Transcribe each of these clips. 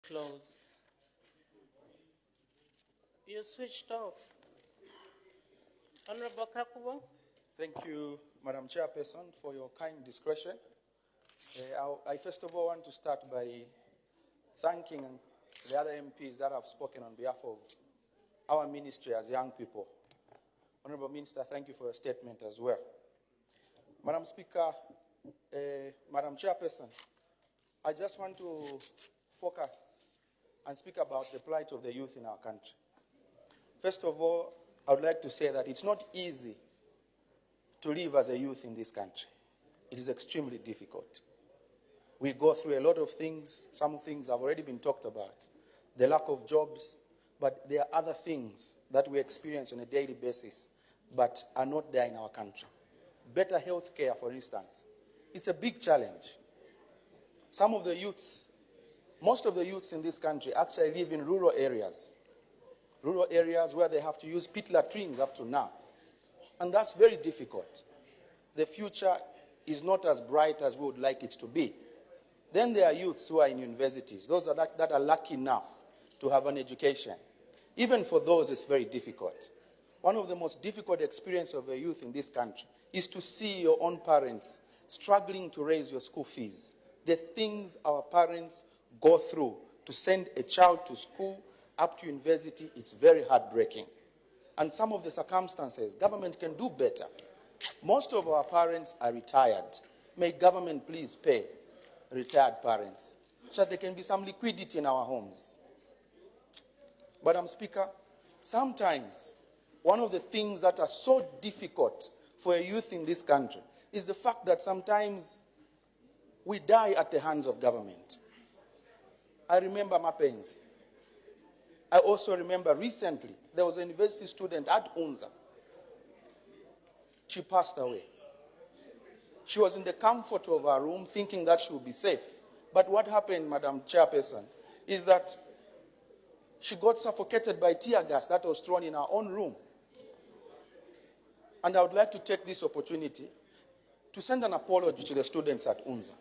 Close. You switched off. Honorable Kakubo? Thank you, Madam Chairperson, for your kind discretion. I first of all want to start by thanking the other MPs that have spoken on behalf of our ministry as young people. Honorable Minister, thank you for your statement as well. Madam Speaker, Madam Chairperson, I just want to focus and speak about the plight of the youth in our country. First of all, I would like to say that it's not easy to live as a youth in this country. It is extremely difficult. We go through a lot of things. Some things have already been talked about. The lack of jobs, but there are other things that we experience on a daily basis but are not there in our country. Better health care, for instance, is a big challenge. Some of the youths, most of the youths in this country actually live in rural areas where they have to use pit latrines up to now. And that's very difficult. The future is not as bright as we would like it to be. Then there are youths who are in universities, those that are lucky enough to have an education. Even for those, it's very difficult. One of the most difficult experiences of a youth in this country is to see your own parents struggling to raise your school fees. The things our parents go through to send a child to school up to university, it's very heartbreaking. And some of the circumstances, government can do better. Most of our parents are retired. May government please pay retired parents so that there can be some liquidity in our homes. Madam Speaker, sometimes one of the things that are so difficult for a youth in this country is the fact that sometimes we die at the hands of government. I remember Mapenzi. I also remember recently there was a university student at UNZA. She passed away. She was in the comfort of her room thinking that she would be safe. But what happened, Madam Chairperson, is that she got suffocated by tear gas that was thrown in her own room. And I would like to take this opportunity to send an apology to the students at UNZA.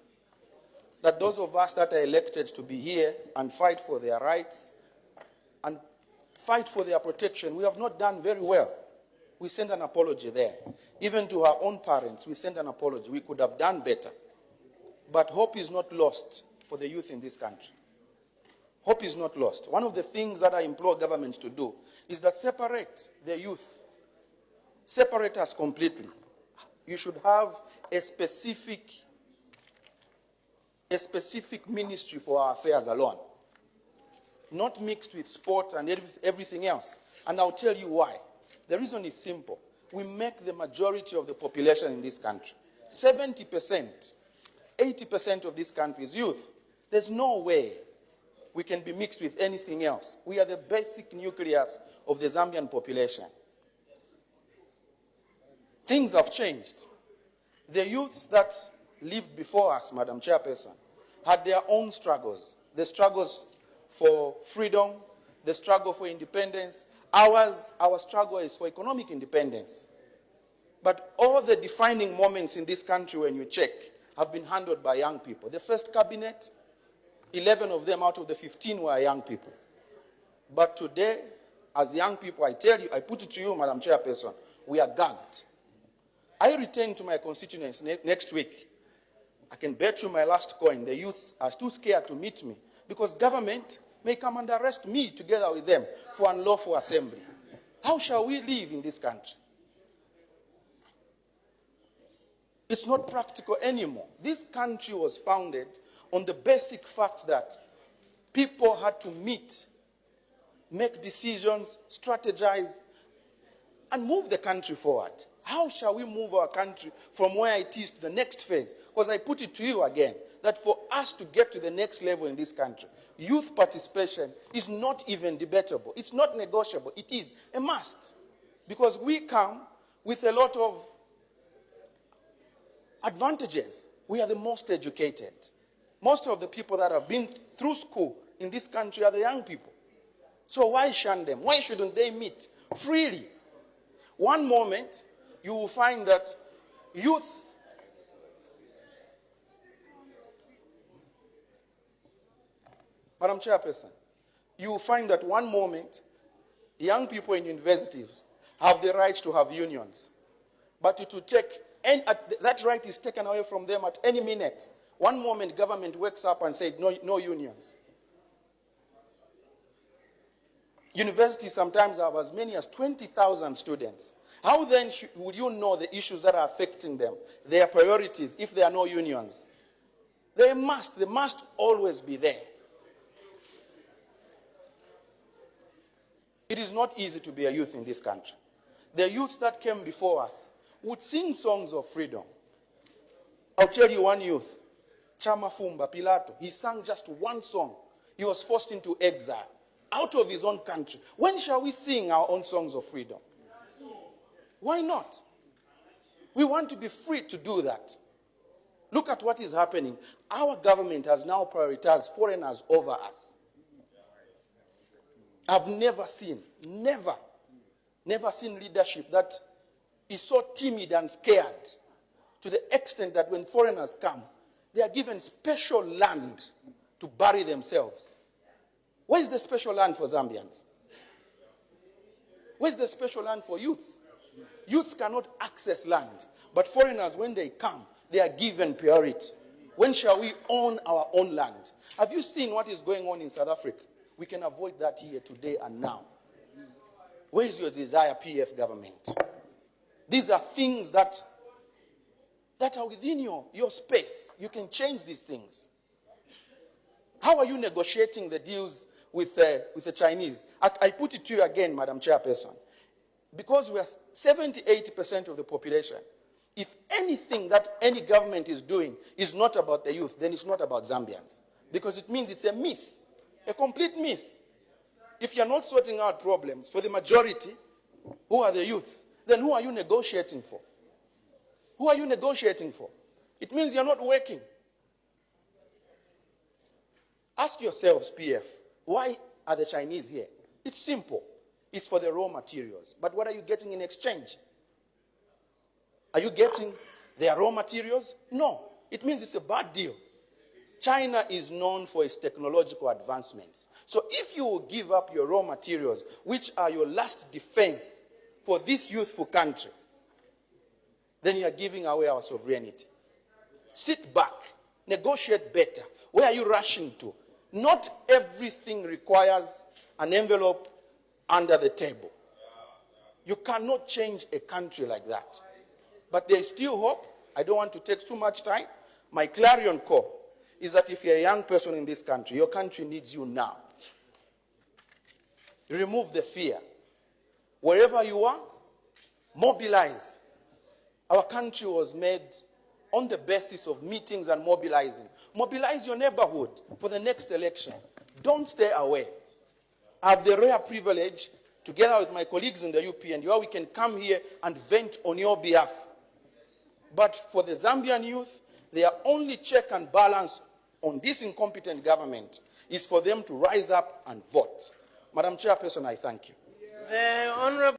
That those of us that are elected to be here and fight for their rights and fight for their protection, we have not done very well. We send an apology there. Even to our own parents, we send an apology. We could have done better. But hope is not lost for the youth in this country. Hope is not lost. One of the things that I implore governments to do is that separate the youth. Separate us completely. You should have a specific ministry for our affairs alone. Not mixed with sport and everything else. And I'll tell you why. The reason is simple. We make the majority of the population in this country. 70%, 80% of this country is youth. There's no way we can be mixed with anything else. We are the basic nucleus of the Zambian population. Things have changed. The youths that lived before us, Madam Chairperson, had their own struggles. The struggles for freedom, the struggle for independence. Our struggle is for economic independence. But all the defining moments in this country, when you check, have been handled by young people. The first cabinet, 11 of them out of the 15 were young people. But today, as young people, I tell you, I put it to you, Madam Chairperson, we are gagged. I return to my constituents next week. I can bet you my last coin, the youths are too scared to meet me because government may come and arrest me together with them for unlawful assembly. How shall we live in this country? It's not practical anymore. This country was founded on the basic fact that people had to meet, make decisions, strategize, and move the country forward. How shall we move our country from where it is to the next phase? Because I put it to you again, that for us to get to the next level in this country, youth participation is not even debatable. It's not negotiable. It is a must. Because we come with a lot of advantages. We are the most educated. Most of the people that have been through school in this country are the young people. So why shun them? Why shouldn't they meet freely? One moment, you will find that youth Madam Chairperson, you will find that one moment, young people in universities have the right to have unions. But it will take, that right is taken away from them at any minute. One moment, government wakes up and says, no unions. Universities sometimes have as many as 20,000 students. How then would you know the issues that are affecting them, their priorities, if there are no unions? They must always be there. It is not easy to be a youth in this country. The youths that came before us would sing songs of freedom. I'll tell you one youth, Chama Fumba Pilato, he sang just one song. He was forced into exile, out of his own country. When shall we sing our own songs of freedom? Why not? We want to be free to do that. Look at what is happening. Our government has now prioritized foreigners over us. I've never seen leadership that is so timid and scared to the extent that when foreigners come, they are given special land to bury themselves. Where is the special land for Zambians? Where is the special land for youths? Youths cannot access land, but foreigners, when they come, they are given priority. When shall we own our own land? Have you seen what is going on in South Africa? We can avoid that here today and now. Where is your desire, PF government? These are things that are within your space. You can change these things. How are you negotiating the deals with the Chinese? I put it to you again, Madam Chairperson. Because we are 70-80% of the population, if anything that any government is doing is not about the youth, then it's not about Zambians. Because it means it's a miss, a complete miss. If you're not sorting out problems for the majority, who are the youths, then who are you negotiating for? Who are you negotiating for? It means you're not working. Ask yourselves, PF, why are the Chinese here? It's simple. It's for the raw materials. But what are you getting in exchange? Are you getting their raw materials? No. It means it's a bad deal. China is known for its technological advancements. So if you will give up your raw materials, which are your last defense for this youthful country, then you are giving away our sovereignty. Sit back. Negotiate better. Where are you rushing to? Not everything requires an envelope under the table. You cannot change a country like that. But there is still hope. I don't want to take too much time. My clarion call is that if you're a young person in this country, your country needs you now. Remove the fear. Wherever you are, mobilize. Our country was made on the basis of meetings and mobilizing. Mobilize your neighborhood for the next election. Don't stay away. I have the rare privilege, together with my colleagues in the UP, and we can come here and vent on your behalf. But for the Zambian youth, their only check and balance on this incompetent government is for them to rise up and vote. Madam Chairperson, I thank you. The Honorable